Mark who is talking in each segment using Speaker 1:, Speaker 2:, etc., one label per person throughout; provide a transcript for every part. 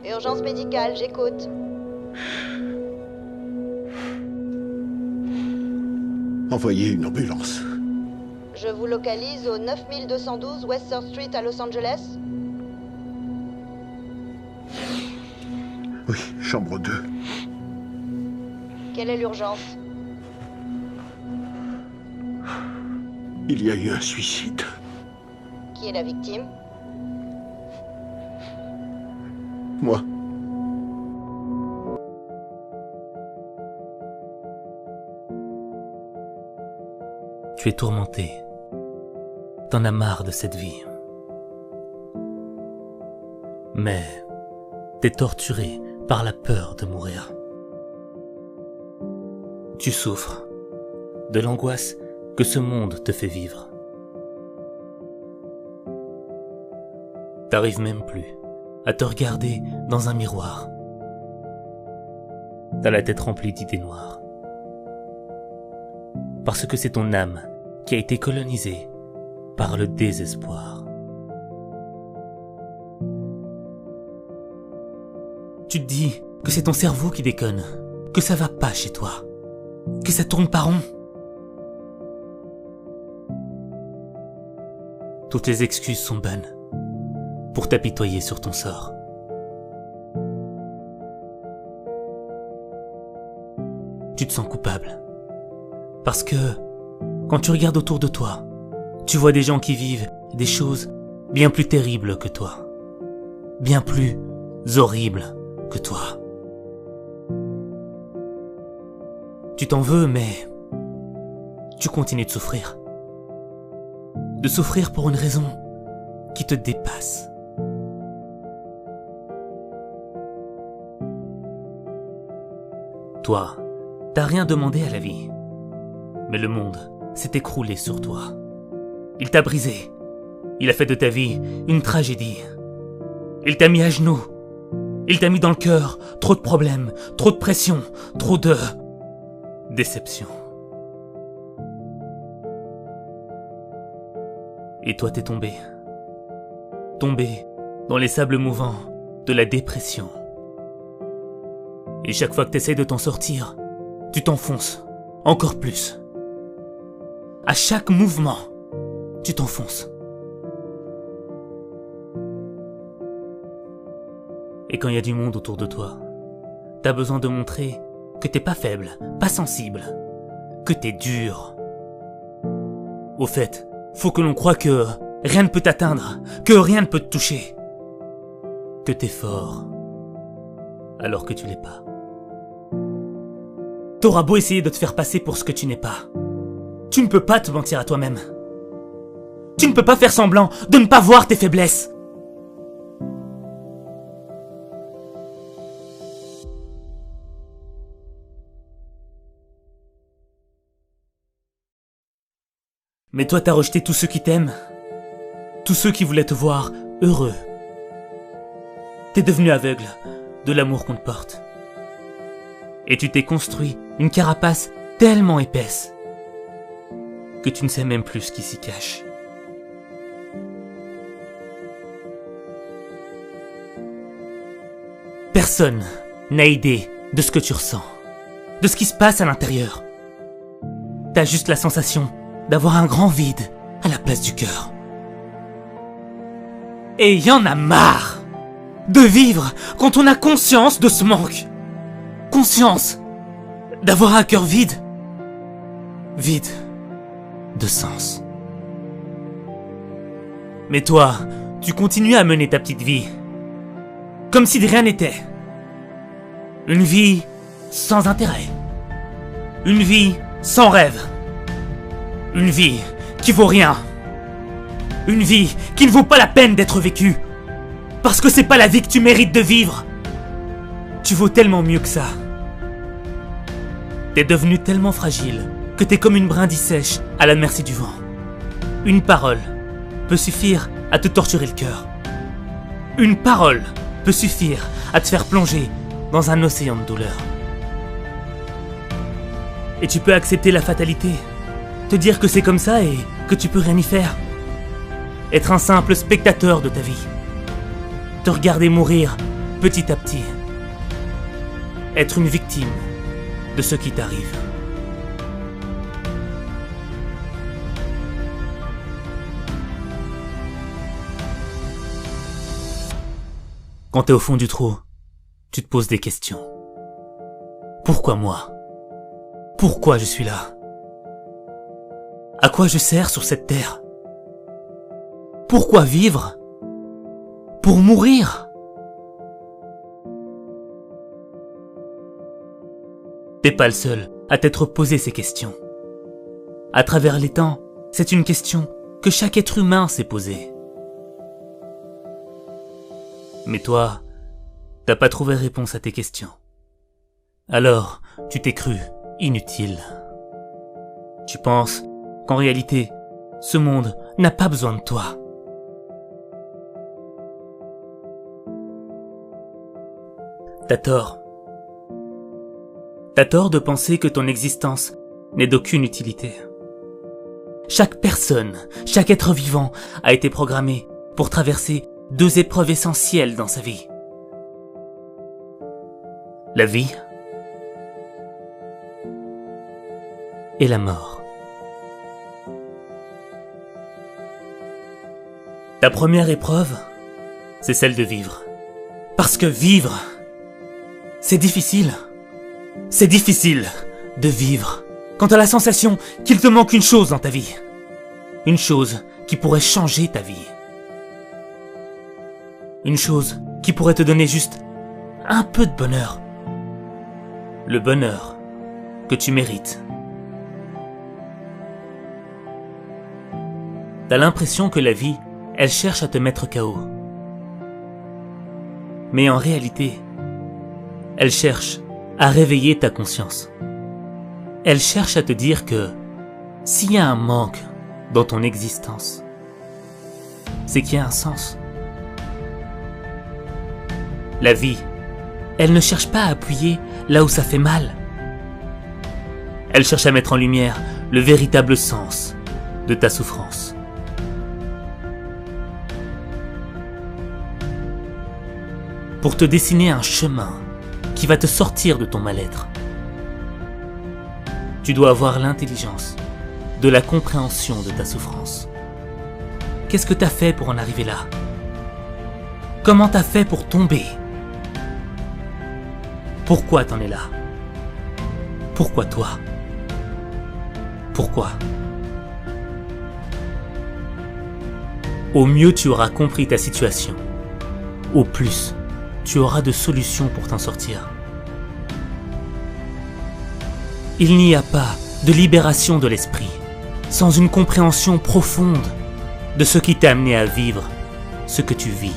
Speaker 1: Urgence médicale, j'écoute.
Speaker 2: Envoyez une ambulance.
Speaker 1: Je vous localise au 9212 West Third Street à Los Angeles.
Speaker 2: Oui, chambre 2.
Speaker 1: Quelle est l'urgence?
Speaker 2: Il y a eu un suicide.
Speaker 1: Qui est la victime?
Speaker 2: Moi.
Speaker 3: Tu es tourmenté. T'en as marre de cette vie. Mais t'es torturé par la peur de mourir. Tu souffres de l'angoisse que ce monde te fait vivre. T'arrives même plus à te regarder dans un miroir. T'as la tête remplie d'idées noires. Parce que c'est ton âme qui a été colonisée par le désespoir. Tu te dis que c'est ton cerveau qui déconne, que ça va pas chez toi, que ça tourne pas rond. Toutes les excuses sont bonnes pour t'apitoyer sur ton sort. Tu te sens coupable. Parce que, quand tu regardes autour de toi, tu vois des gens qui vivent des choses bien plus terribles que toi. Bien plus horribles que toi. Tu t'en veux, mais tu continues de souffrir. De souffrir pour une raison qui te dépasse. Toi, t'as rien demandé à la vie. Mais le monde s'est écroulé sur toi. Il t'a brisé. Il a fait de ta vie une tragédie. Il t'a mis à genoux. Il t'a mis dans le cœur trop de problèmes, trop de pression, trop de déception. Et toi t'es tombé. Tombé dans les sables mouvants de la dépression. Et chaque fois que t'essayes de t'en sortir, tu t'enfonces encore plus. À chaque mouvement, tu t'enfonces. Et quand il y a du monde autour de toi, t'as besoin de montrer que t'es pas faible, pas sensible, que t'es dur. Au fait, faut que l'on croie que rien ne peut t'atteindre, que rien ne peut te toucher, que t'es fort, alors que tu l'es pas. T'auras beau essayer de te faire passer pour ce que tu n'es pas. Tu ne peux pas te mentir à toi-même. Tu ne peux pas faire semblant de ne pas voir tes faiblesses. Mais toi, t'as rejeté tous ceux qui t'aiment. Tous ceux qui voulaient te voir heureux. T'es devenu aveugle de l'amour qu'on te porte. Et tu t'es construit une carapace tellement épaisse que tu ne sais même plus ce qui s'y cache. Personne n'a idée de ce que tu ressens, de ce qui se passe à l'intérieur. T'as juste la sensation d'avoir un grand vide à la place du cœur. Et y en a marre de vivre quand on a conscience de ce manque. Conscience d'avoir un cœur vide. Vide de sens. Mais toi, tu continues à mener ta petite vie. Comme si de rien n'était. Une vie sans intérêt. Une vie sans rêve. Une vie qui vaut rien. Une vie qui ne vaut pas la peine d'être vécue. Parce que c'est pas la vie que tu mérites de vivre. Tu vaux tellement mieux que ça. T'es devenu tellement fragile que t'es comme une brindille sèche à la merci du vent. Une parole peut suffire à te torturer le cœur. Une parole peut suffire à te faire plonger dans un océan de douleur. Et tu peux accepter la fatalité, te dire que c'est comme ça et que tu peux rien y faire. Être un simple spectateur de ta vie. Te regarder mourir petit à petit, être une victime de ce qui t'arrive. Quand t'es au fond du trou, tu te poses des questions. Pourquoi moi? Pourquoi je suis là? À quoi je sers sur cette terre? Pourquoi vivre? Pour mourir? T'es pas le seul à t'être posé ces questions. À travers les temps, c'est une question que chaque être humain s'est posée. Mais toi, t'as pas trouvé réponse à tes questions. Alors, tu t'es cru inutile. Tu penses qu'en réalité, ce monde n'a pas besoin de toi. T'as tort. T'as tort de penser que ton existence n'est d'aucune utilité. Chaque personne, chaque être vivant a été programmé pour traverser 2 épreuves essentielles dans sa vie. La vie et la mort. Ta première épreuve, c'est celle de vivre. Parce que vivre, c'est difficile. C'est difficile de vivre quand t'as la sensation qu'il te manque une chose dans ta vie. Une chose qui pourrait changer ta vie. Une chose qui pourrait te donner juste un peu de bonheur. Le bonheur que tu mérites. T'as l'impression que la vie, elle cherche à te mettre KO. Mais en réalité, elle cherche à réveiller ta conscience. Elle cherche à te dire que s'il y a un manque dans ton existence, c'est qu'il y a un sens. La vie, elle ne cherche pas à appuyer là où ça fait mal. Elle cherche à mettre en lumière le véritable sens de ta souffrance. Pour te dessiner un chemin qui va te sortir de ton mal-être. Tu dois avoir l'intelligence de la compréhension de ta souffrance. Qu'est-ce que t'as fait pour en arriver là? Comment t'as fait pour tomber? Pourquoi t'en es là? Pourquoi toi? Pourquoi? Au mieux tu auras compris ta situation. Au plus, tu auras de solutions pour t'en sortir. Il n'y a pas de libération de l'esprit sans une compréhension profonde de ce qui t'a amené à vivre ce que tu vis.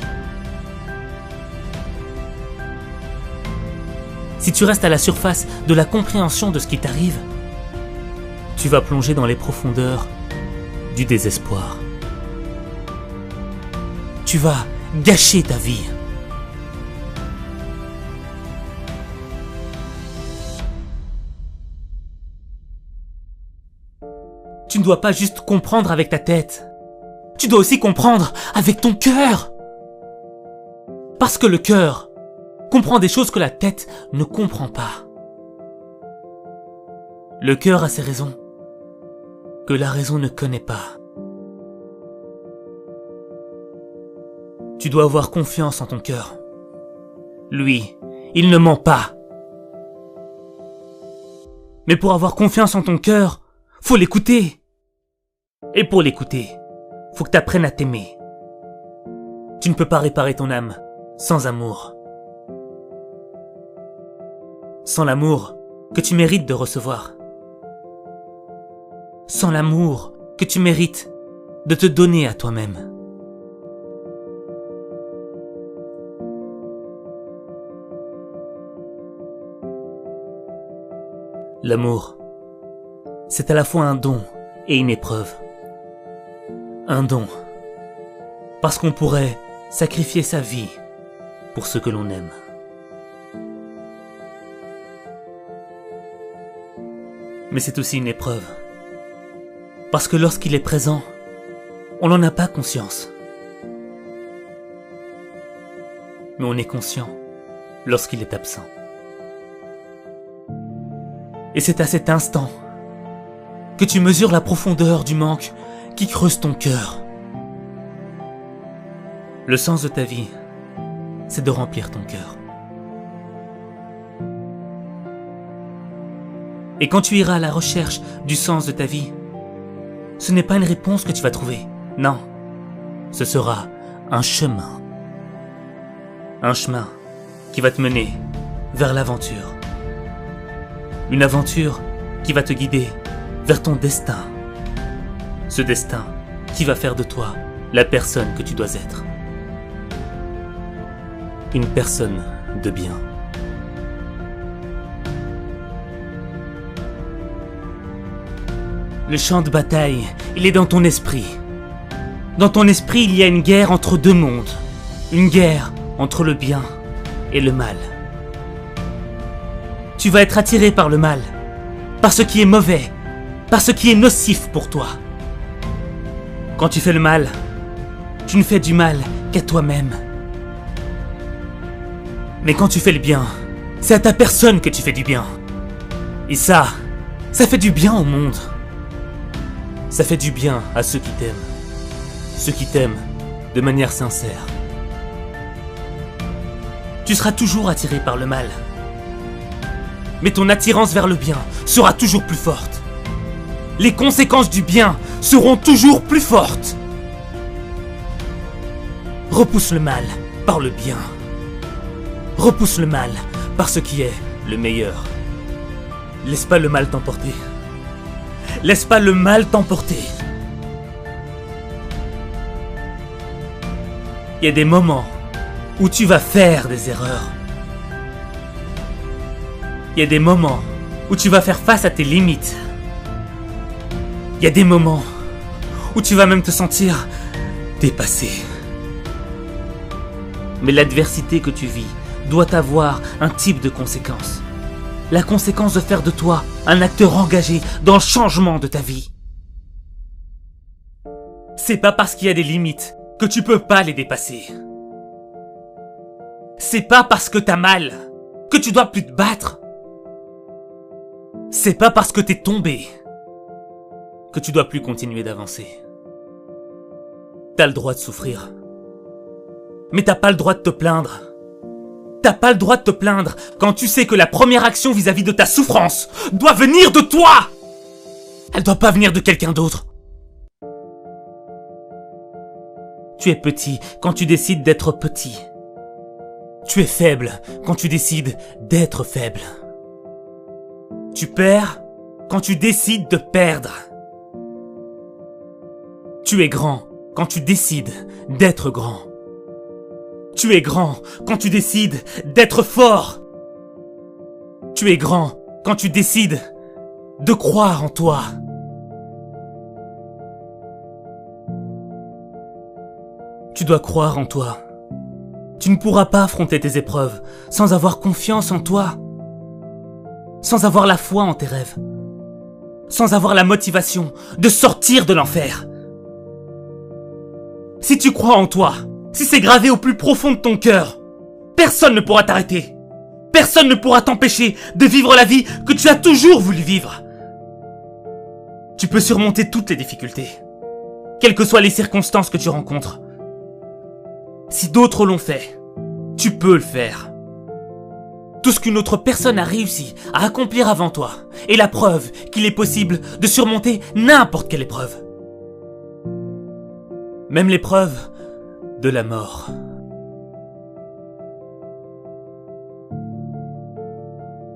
Speaker 3: Si tu restes à la surface de la compréhension de ce qui t'arrive, tu vas plonger dans les profondeurs du désespoir. Tu vas gâcher ta vie. Tu ne dois pas juste comprendre avec ta tête. Tu dois aussi comprendre avec ton cœur. Parce que le cœur comprend des choses que la tête ne comprend pas. Le cœur a ses raisons que la raison ne connaît pas. Tu dois avoir confiance en ton cœur. Lui, il ne ment pas. Mais pour avoir confiance en ton cœur, faut l'écouter. Et pour l'écouter, faut que tu apprennes à t'aimer. Tu ne peux pas réparer ton âme sans amour. Sans l'amour que tu mérites de recevoir. Sans l'amour que tu mérites de te donner à toi-même. L'amour, c'est à la fois un don et une épreuve. Un don, parce qu'on pourrait sacrifier sa vie pour ce que l'on aime. Mais c'est aussi une épreuve, parce que lorsqu'il est présent, on n'en a pas conscience. Mais on est conscient lorsqu'il est absent. Et c'est à cet instant que tu mesures la profondeur du manque qui creuse ton cœur. Le sens de ta vie, c'est de remplir ton cœur. Et quand tu iras à la recherche du sens de ta vie, ce n'est pas une réponse que tu vas trouver. Non, ce sera un chemin. Un chemin qui va te mener vers l'aventure. Une aventure qui va te guider vers ton destin. Ce destin qui va faire de toi la personne que tu dois être. Une personne de bien. Le champ de bataille, il est dans ton esprit. Dans ton esprit, il y a une guerre entre deux mondes. Une guerre entre le bien et le mal. Tu vas être attiré par le mal, par ce qui est mauvais, par ce qui est nocif pour toi. Quand tu fais le mal, tu ne fais du mal qu'à toi-même. Mais quand tu fais le bien, c'est à ta personne que tu fais du bien. Et ça fait du bien au monde. Ça fait du bien à ceux qui t'aiment. Ceux qui t'aiment de manière sincère. Tu seras toujours attiré par le mal. Mais ton attirance vers le bien sera toujours plus forte. Les conséquences du bien seront toujours plus fortes. Repousse le mal par le bien. Repousse le mal par ce qui est le meilleur. Laisse pas le mal t'emporter. Laisse pas le mal t'emporter. Il y a des moments où tu vas faire des erreurs. Il y a des moments où tu vas faire face à tes limites. Il y a des moments où tu vas même te sentir dépassé. Mais l'adversité que tu vis doit avoir un type de conséquence. La conséquence de faire de toi un acteur engagé dans le changement de ta vie. C'est pas parce qu'il y a des limites que tu peux pas les dépasser. C'est pas parce que t'as mal que tu dois plus te battre. C'est pas parce que t'es tombé que tu dois plus continuer d'avancer. T'as le droit de souffrir. Mais t'as pas le droit de te plaindre. T'as pas le droit de te plaindre quand tu sais que la première action vis-à-vis de ta souffrance doit venir de toi. Elle doit pas venir de quelqu'un d'autre. Tu es petit quand tu décides d'être petit. Tu es faible quand tu décides d'être faible. Tu perds quand tu décides de perdre. Tu es grand quand tu décides d'être grand. Tu es grand quand tu décides d'être fort. Tu es grand quand tu décides de croire en toi. Tu dois croire en toi. Tu ne pourras pas affronter tes épreuves sans avoir confiance en toi. Sans avoir la foi en tes rêves. Sans avoir la motivation de sortir de l'enfer. Si tu crois en toi, si c'est gravé au plus profond de ton cœur, personne ne pourra t'arrêter. Personne ne pourra t'empêcher de vivre la vie que tu as toujours voulu vivre. Tu peux surmonter toutes les difficultés, quelles que soient les circonstances que tu rencontres. Si d'autres l'ont fait, tu peux le faire. Tout ce qu'une autre personne a réussi à accomplir avant toi est la preuve qu'il est possible de surmonter n'importe quelle épreuve. Même l'épreuve de la mort.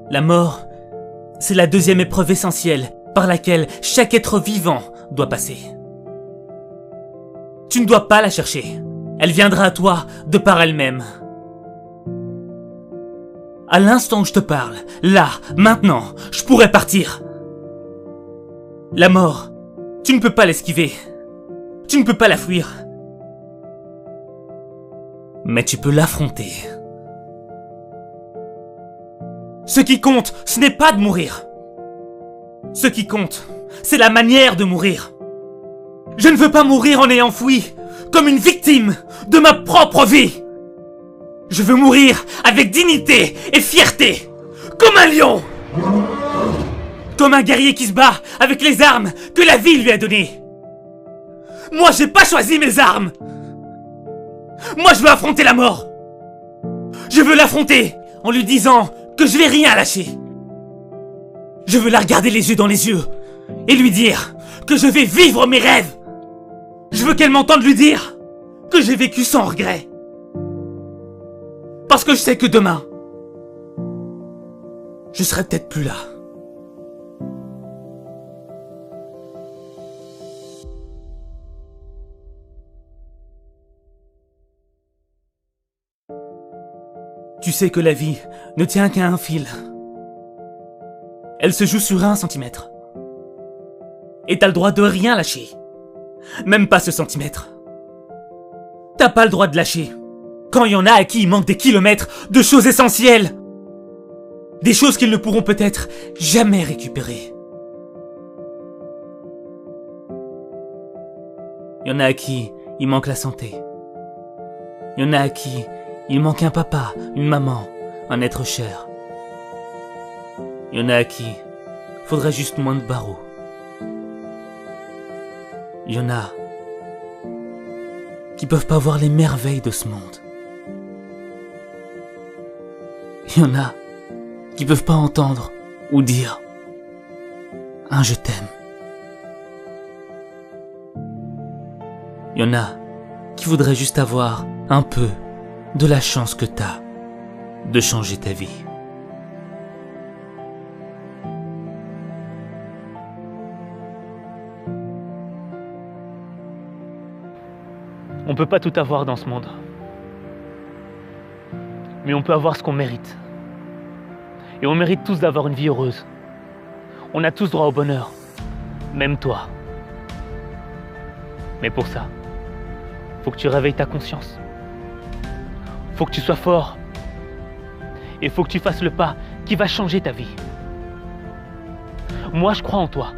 Speaker 3: La mort, c'est la deuxième épreuve essentielle par laquelle chaque être vivant doit passer. Tu ne dois pas la chercher. Elle viendra à toi de par elle-même. À l'instant où je te parle, là, maintenant, je pourrais partir. La mort, tu ne peux pas l'esquiver. Tu ne peux pas la fuir. Mais tu peux l'affronter. Ce qui compte, ce n'est pas de mourir. Ce qui compte, c'est la manière de mourir. Je ne veux pas mourir en ayant fui, comme une victime de ma propre vie. Je veux mourir avec dignité et fierté, comme un lion. Comme un guerrier qui se bat avec les armes que la vie lui a données. Moi, j'ai pas choisi mes armes. Moi, je veux affronter la mort. Je veux l'affronter en lui disant que je vais rien lâcher. Je veux la regarder les yeux dans les yeux et lui dire que je vais vivre mes rêves. Je veux qu'elle m'entende lui dire que j'ai vécu sans regret. Parce que je sais que demain, je serai peut-être plus là. Tu sais que la vie ne tient qu'à un fil. Elle se joue sur 1 centimètre. Et t'as le droit de rien lâcher. Même pas ce centimètre. T'as pas le droit de lâcher. Quand il y en a à qui il manque des kilomètres de choses essentielles. Des choses qu'ils ne pourront peut-être jamais récupérer. Il y en a à qui il manque la santé. Il y en a à qui il manque un papa, une maman, un être cher. Il y en a à qui faudrait juste moins de barreaux. Il y en a qui peuvent pas voir les merveilles de ce monde. Il y en a qui peuvent pas entendre ou dire un je t'aime. Il y en a qui voudraient juste avoir un peu de la chance que t'as de changer ta vie. On peut pas tout avoir dans ce monde. Mais on peut avoir ce qu'on mérite. Et on mérite tous d'avoir une vie heureuse. On a tous droit au bonheur. Même toi. Mais pour ça, faut que tu réveilles ta conscience. Faut que tu sois fort. Et faut que tu fasses le pas qui va changer ta vie. Moi, je crois en toi.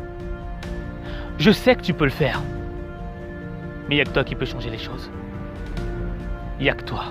Speaker 3: Je sais que tu peux le faire. Mais il n'y a que toi qui peux changer les choses. Il n'y a que toi.